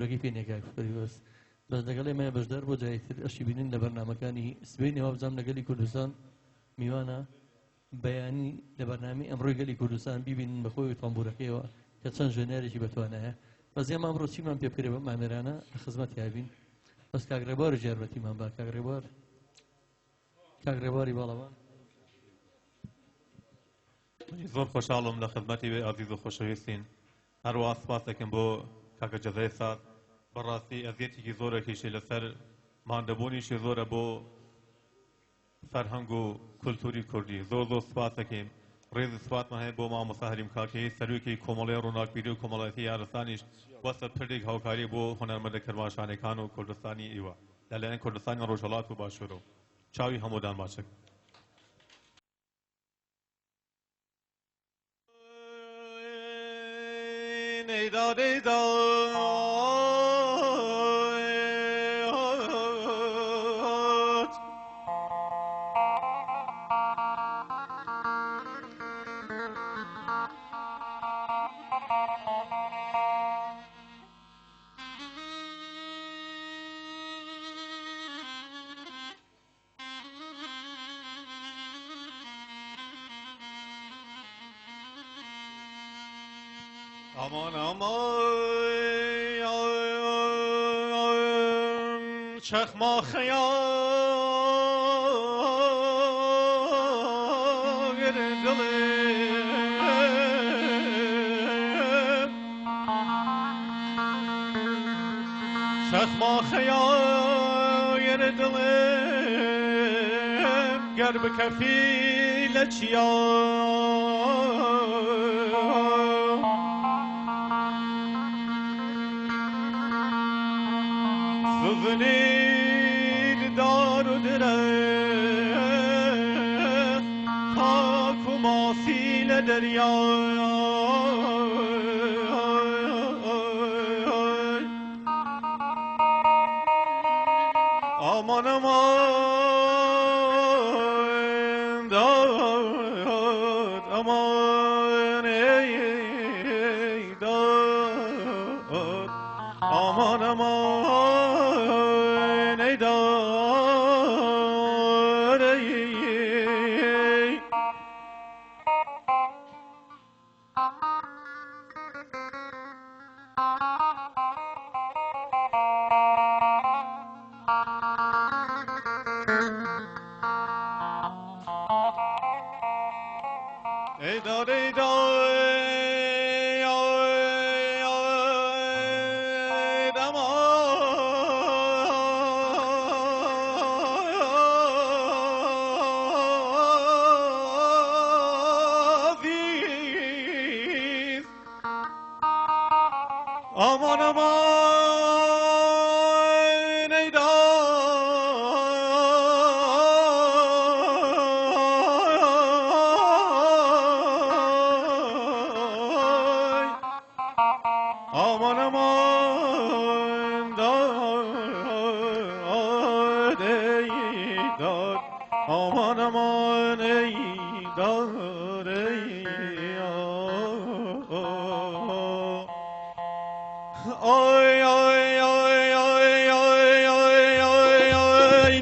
گەورەکەی پێنێکای فریوەست بەس لەگەڵ ئێمە بەشدار بۆ جایتر ئەشی بینین لە بەرنامەکانی سبەی هەوابزان لەگەلی کوردستان میوانە بەیانی لە بەرنامی ئەمڕۆی گەلی کوردستان بیبینن بەخۆی تۆمبورەکەیەوە کە چەند ژێنەرێکی بەتوانایە بەس ئێمە ئەمڕۆ چیمان پێ بکرێ بە مامێرانە لە خزمەتی هابین بەس کاگڕێبوار جاربەتیمان با کاگڕێبواری باڵەوان زۆر خۆشحاڵم لە خزمەتی بێ ئازیز و خۆشەویستین هەروە سپاس دەکەم بۆ کاکە جەزای سات بەڕاستی ئەزیەتێکی زۆرێکیشی لەسەر ماندەبوونیشی زۆرە بۆ فەرهەنگ و کولتوری کوردی زۆر سپاس دەکەین ڕێزی سپاسمان هەیە بۆ مامۆستا هەریم کاکەی سەرۆکی کۆمەڵەی ڕووناکبیری و کۆمەڵایەتی یارستانیش وەسە پردێک هاوکاری بۆ هونەرمەندە کەرماشانەکان و کوردستانی ئێوە لەلایەن کوردستانی ڕۆژهەڵات و باشوورەوە چاوی هەموودان باشە aman çakma xeyal dilim çakma xeyal dilim ger bi kefile çiya Sızınid daru direk Haku masile derya Aman aman dağıt aman ey dağıt Aman aman ey dağıt ey Ey dağıt ey dağıt Aman aman ey dağ Aman aman dağ ey dağ Aman aman ey dağ ey Ay ay ay ay ay ay ay ay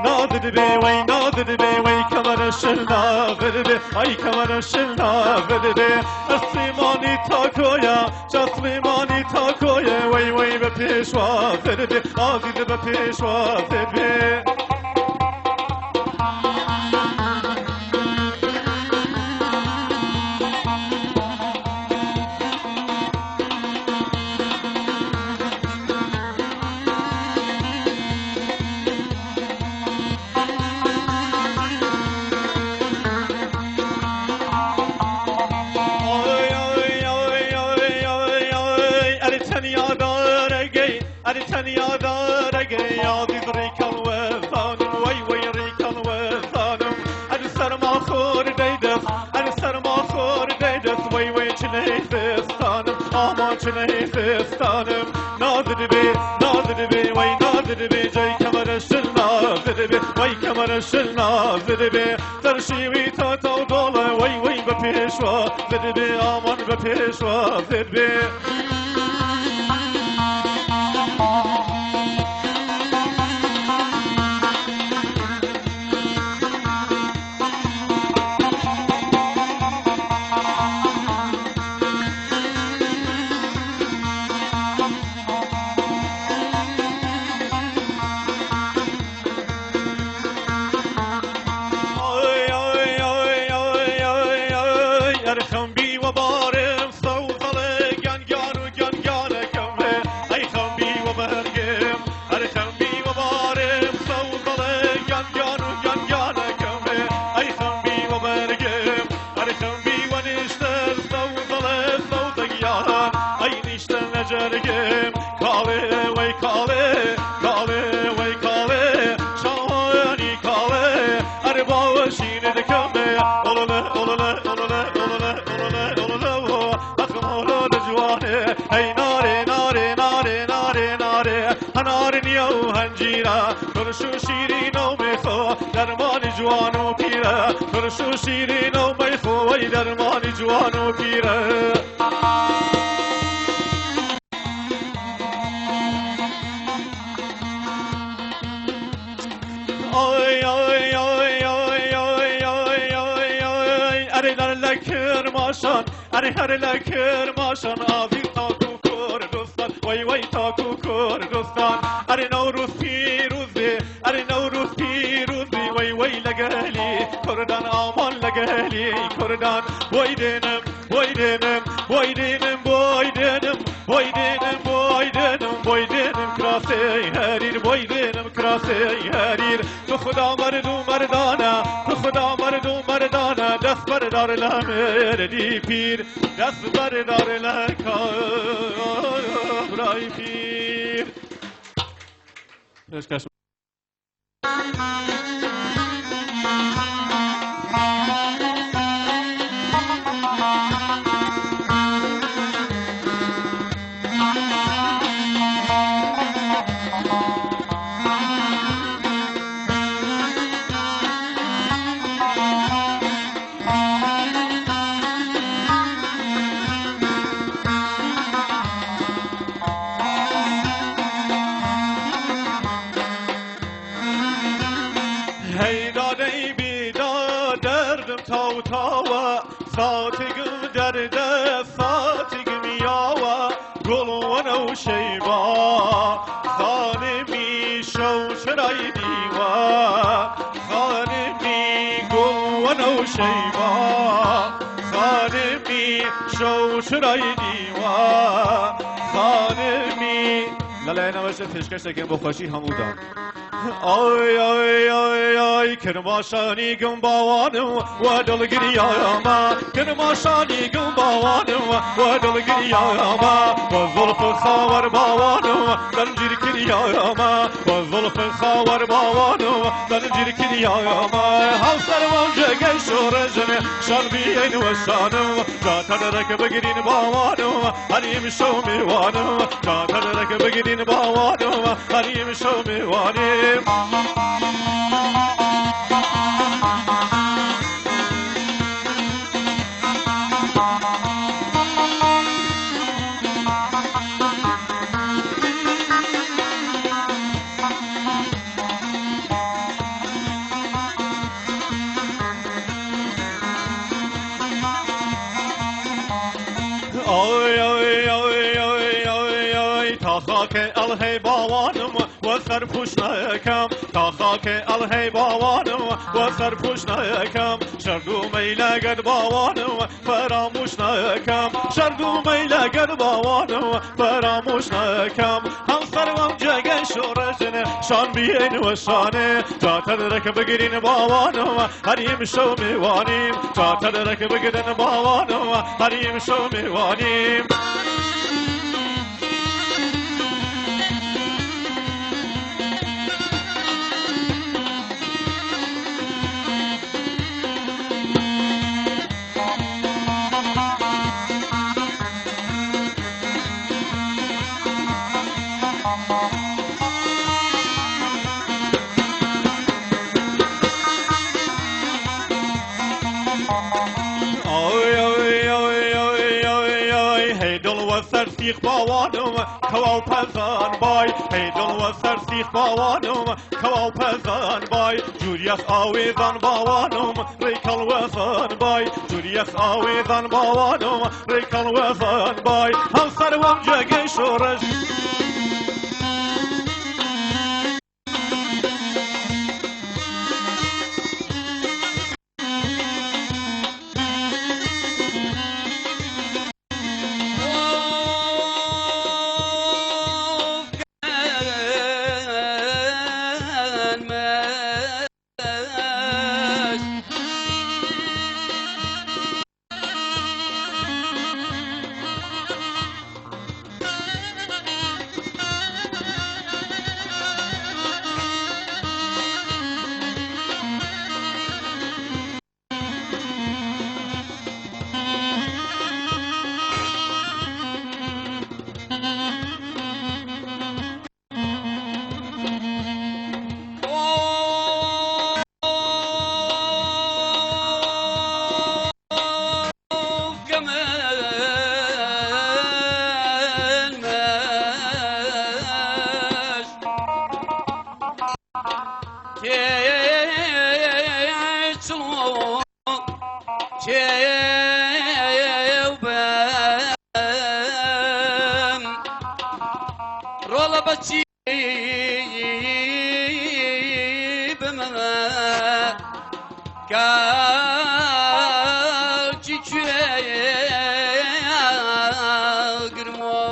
nadir be vay nadir be vay kamera şıl nadir be ay kamera şıl nadir be aslimani takoya jaslimani takoya vay vay be peşva be aziz be peşva be Fistanım nadir be vay nadir be jay kamera şıl nadir be vay kamera şıl nadir be tarşivi ta dola vay vay be peşva be aman be peşva be کاله وی کاله کاله وی کاله شانی کاله ار باوشین دکمه اولله اولله اولله اولله اولله اولله اخمولو دجوانه ای ناره ناره ناره ناره ناره هنار نیو هنجیره کرشو شیرین و میخو درمان جوان و پیره کرشو شیرین و میخو وی درمان جوان و پیره آی آی آی آی آی آی آی آی اری لکر ماشان اری هر لکر ماشان آوی تاکو کردستان وای وای تاکو کردستان اری نوروز پیروزی اری نوروز پیروزی وای وای لگلی کردان آمان لگلی کردان وای دینم وای دینم وای دینم وای دینم وای دینم وای دینم وای دینم کراسه هریر وای دینم کراسه هریر تو خدا مردو مردانه تو خدا مردو مردانه دست بردار لمردی پیر دست بردار لکابرای پیر هیدانه بیداد دردم تاو تاوه ساتگم درده ساتگم یاوه گلوان و شیبا خانمی شو شرای دیوه خانمی گلوان و شیبا خانمی شو شرای دیوه خانمی لاله نوشته فشکش دکن بخوشی همودم آی آی آی آی کرماشانی گم باوانم و دلگیری آما کرماشانی گم باوانم و دلگیری آما و زلف خاور باوانم دنجیر کری آما و زلف خاور باوانم دنجیر کری آما حوصر وانجا گشورجن شان بیین و شانم جاتن رک بگیرین باوانم حریم شو میوانم جاتن رک بگیرین باوانم حریم شو میوانم آی آی آی آی آی آی تا خاک الهی باوانم و سرپوش نکم تا خاک الهی باوانم و سرپوش نکم شردو میلگد باوانم فراموش نکم شردو میلگد باوانم فراموش نکم هم سروم جگه شورشن شان بیین و شانه تا تدرک بگیرین باوانم حریم شو میوانیم تا تدرک بگیرین باوانم حریم شو میوانیم سرسیخ باوانم کواو پزان بای هیدل و سرسیخ باوانم کواو پزان بای جوریخ آویزان باوانم ریکل وزان بای جوریخ آویزان باوانم ریکل وزان بای هم سروم جگه شورش تيجلو تيوبان رولا بچي بمنا كالجي قرمو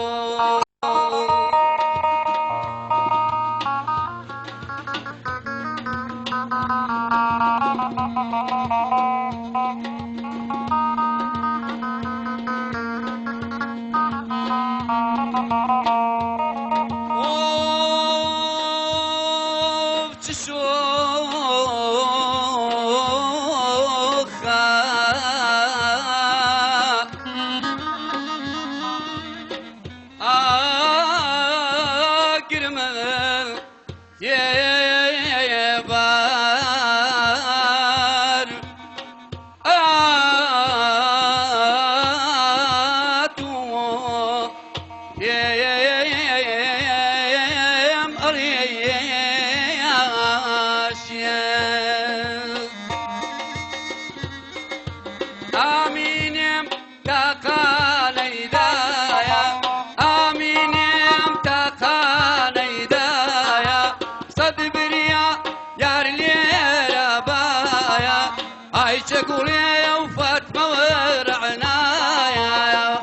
قولي وفاطمة ورعنايا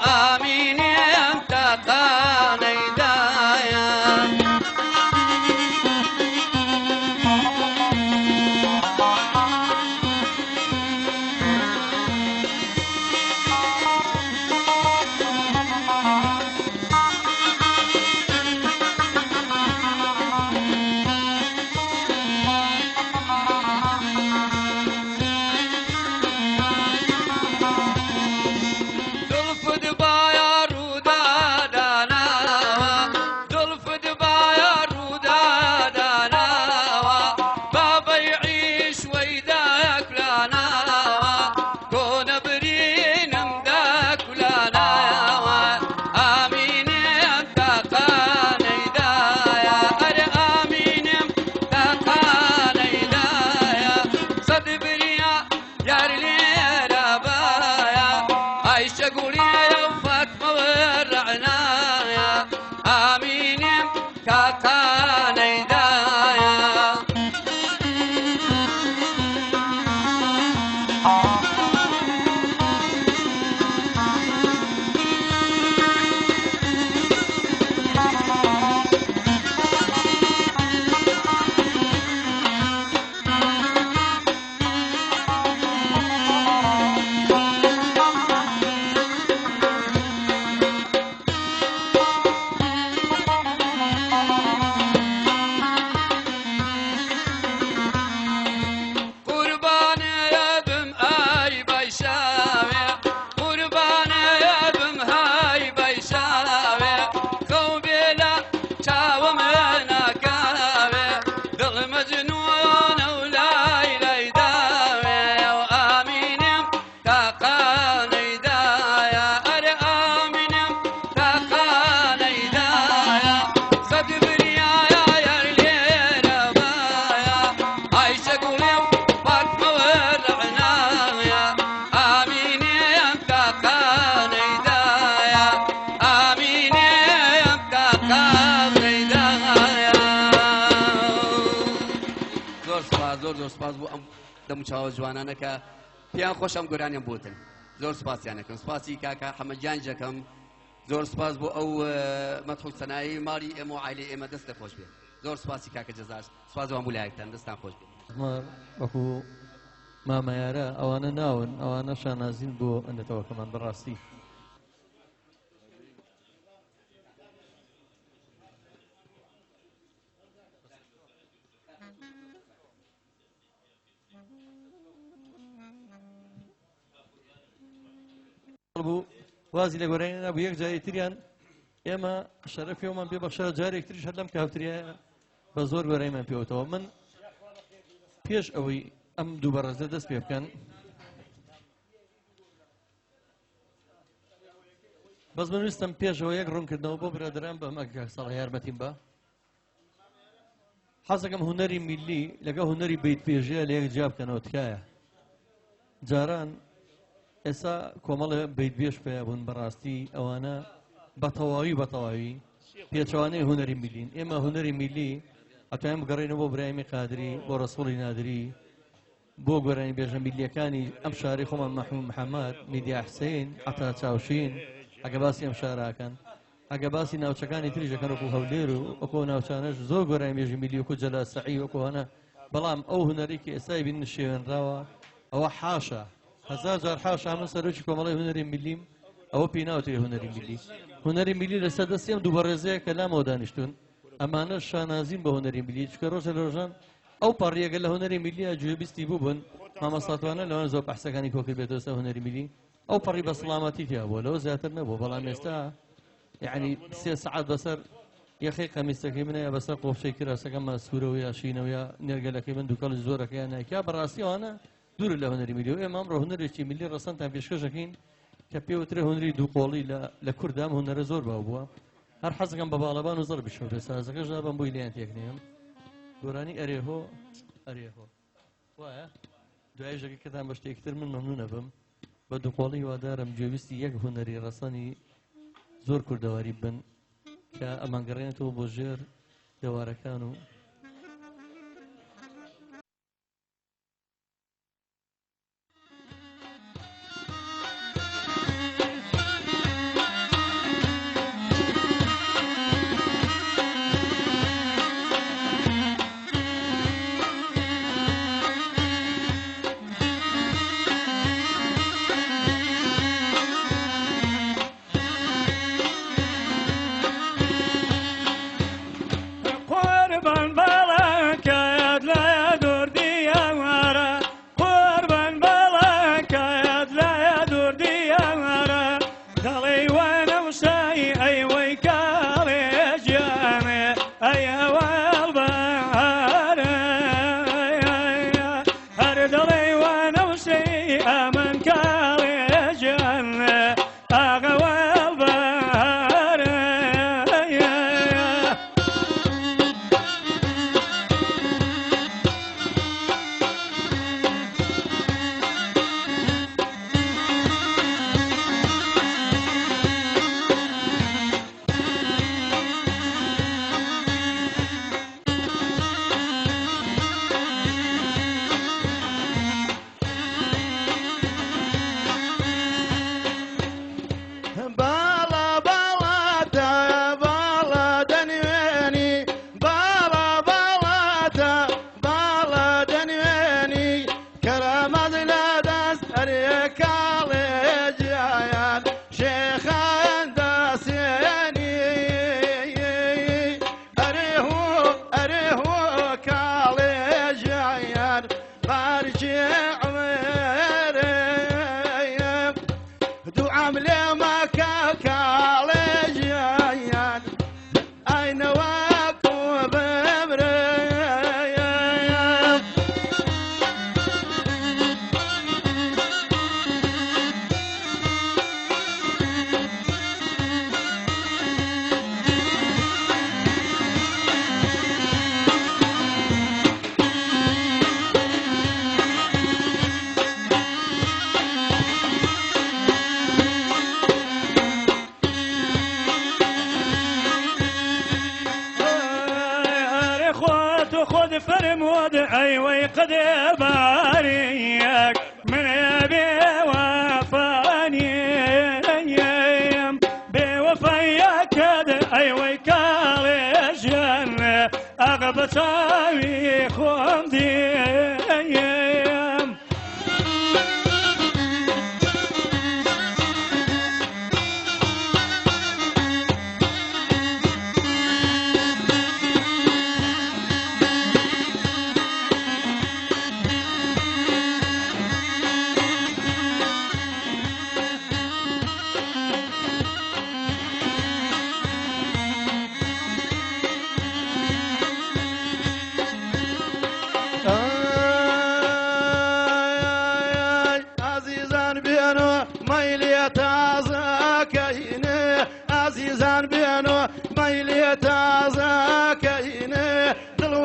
آمين انت قان هدايا زۆر سپاس بۆ ئەم دەموچاوە جوانانە کە پێیان خۆش ئەم گۆرانیان بۆتن زۆر سپاسیانەکەم سپاسی کاکە حەمەدجان جەکەم زۆر سپاس بۆ ئەو مەدحوو سەنایی ماڵی ئێمە و عایلەی ئێمە دەست خۆش بێت زۆر سپاسی کاکە جەزاش سپاس بۆ هەموو لایەکتان دەستان خۆش بێت وەکو مامەیارە ئەوانە ناون ئەوانە شانازین بۆ ئەندەتەوەکەمان بەڕاستی بوو وازی لە گۆرانیانە بوو یەک جاری تریان ئێمە شەرەفیەوەمان پێ بەخشە جارێک تریش هەر لەم کاوتریە بە زۆر گۆرانیمان پێوتەوە من پێش ئەوەی ئەم دوو بەڕێزە دەست پێ بکەن بەس من ویستم پێشەوە یەک ڕوونکردنەوە بۆ برادران بە مەکە ساڵ یارمەتیم بە حەزەکەم هونەری میلی لەگە هونەری بیت پێژەیە لە یەک جیا بکەنەوە تکایە جاران ئێستا کۆمەڵە بیت بێش پێ بوون بەڕاستی ئەوانە بەتەواوی پێچوانەی هونەری میلین ئێمە هونەری میلی ئەتوانین بگەڕێنەوە بۆ برایمی قادری بۆ ڕەسوڵی نادری بۆ گۆرانی بێژە میلیەکانی ئەم شاری خۆمان مەحموود محەممەد میدیا حسین عەتا چاوشین ئەگە باسی ئەم شاراکەن ئەگە باسی ناوچەکانی تریژەکەن وەکو هەولێر و وەکو ناوچانەش زۆر گۆرانی بێژی میلی وەکو جەلا سەعی وەکو هەنە بەڵام ئەو هونەرێکی ئێستای بین شێوێنراوە ئەوە حاشە هەزار جار حاشا من سەرۆکی کۆمەڵی هونەری میلیم ئەوە پێی ناوتێ هونەری میلی هونەری میلی لەسەر دەستیم دوو بەڕێزەیە کە لامەوە دانیشتون ئەمانە شانازین بە هونەری میلی چکە ڕۆژە لە ڕۆژان ئەو پەڕیەکە لە هونەری میلیە گوێبیستی بوو بوون مامەساتوانە لەوان زۆر بەحسەکانی کۆکرد بێتەوە سەر هونەری میلی ئەو پەڕی بە سڵامەتی تیا بووە لەوە زیاتر نەبوو بەڵام ئێستا یعنی 3 سەعات بەسەر یەخی قەمیسەکەی منە یا بەسەر قۆفچەی کراسەکەم ماسوورەوە یا شینەوە یا نێرگەلەکەی من دووکەڵی زۆرەکەیان نایکا بەڕاستی ئەوانە دوور لە هونەری میلی و ئێمە ئەمڕۆ هونەرێکی میلی ڕەسەنتان پێشکەشەکەین کە پێوترێ هونەری دووقۆڵی لە کوردام هونەرە زۆر باو بووە هەر حەزەکەم بە باڵەبان و زەڕ بشەورێ سازەکەش دابم بۆی لێیان تێک نێم گۆرانی ئەرێهۆ وایە دوای ژەکەکەتان بە شتێکتر من مەمنونە بم بە دووقۆڵی وادارم گوێویستی یەک هونەری ڕەسەنی زۆر کوردەواری بن کە ئەمانگەڕێنێتەوە بۆ ژێر دێوارەکان و خود فرمود أيوة قد باريك من أبي وفاني بوفاياك أيوة كالجن أغبطاوي خمدي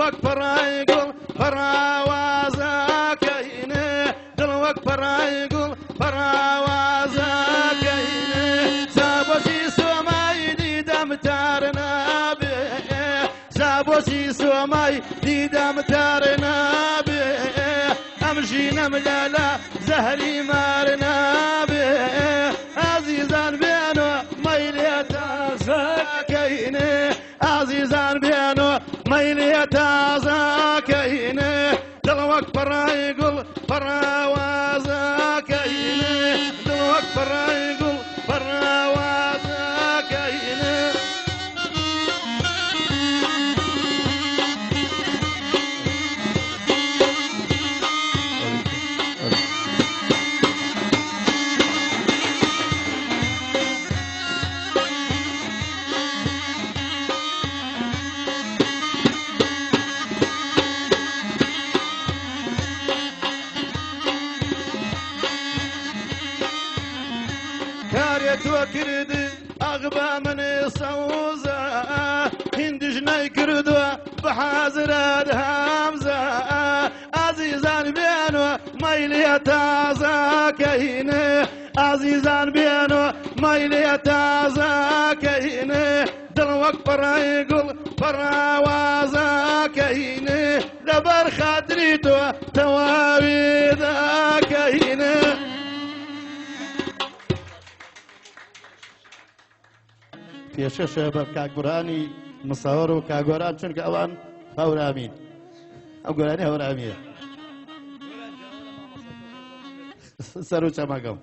دڵوەک پەڕای گوڵ پەڕاوازەکەینێ دڵوەک پەڕای گوڵ پەڕاوازەکەینێ زابۆچی سۆمای دیدەم تار نابێ زابۆچی سۆمای دیدەم تار نابێ ئەم ژینەم لەلا زەهری مار نابێ ئازیزان بێنۆ مەیلێ تازەکەینێ ئازیزان بێنۆ مەیلێ تازەکەینێ دڵوەک پەڕای گوڵ پەڕاوازەکەینێ دڵوەک پەڕای گوڵ پەڕاوازەکەینێ تۆ کرد ئەغبا منێ سەوزە هیندش نەیکردووە بە حەزرەت هەمزە ئازیزان بێنۆ مەیلێ تازەکەینێ ئازیزان بێنۆ مەیلێ تازەکەینێ دڵوەک پەڕای گوڵ پەڕاوازەکەینێ لەبەر خاتری تۆ تەواوی دەکەینێ پێشەشە بە کاگورانی مساوەڕ و کاگۆران چونکە ئەوان هەورامین ئەو گۆرانی هەورامیە سەر و چەمەگەم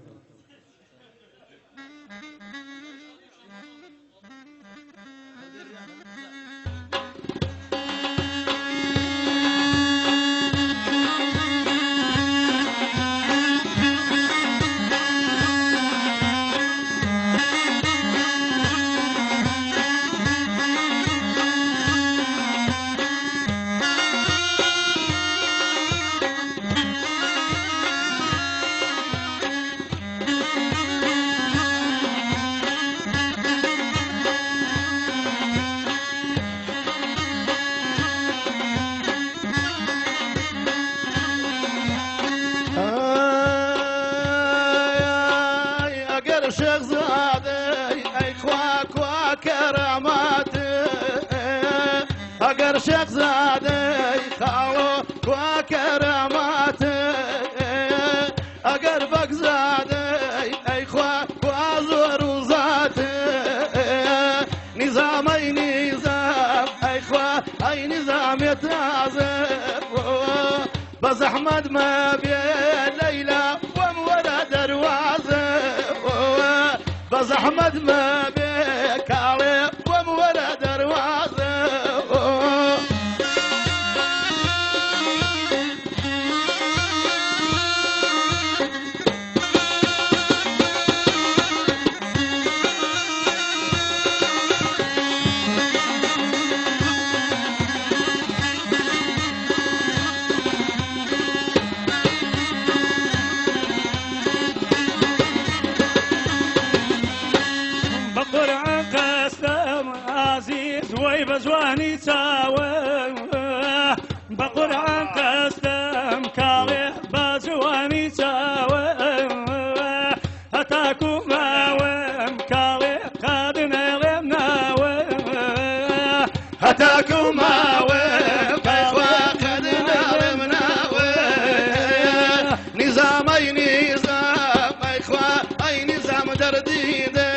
ئەگەر شێخزادەی خاڵۆ کوا کەراماتێ ئەگەر بەگزادەی ئەیخوا کوا زۆر و زاتێ نیزامەی نیزام ئەیخوا ئەی نیزامێت تازە بە زەحمەت مەبێ لەیلا وەم وەرە دەروازە بە زەحمەت مەبێ کاڵێ وەم وەرە دەروازە بەجوانی چاوە بە قورعان قەستەم کاڵێ بە جوانی چاوە هەتاکو ماوەم کاڵێ قادنەڵێم ناوە هەتاکو ماوەم قەیخوا قادنەڵێم ناوە نیزامەی نیزام ئەیخوا ئەی نیزام دەردیدە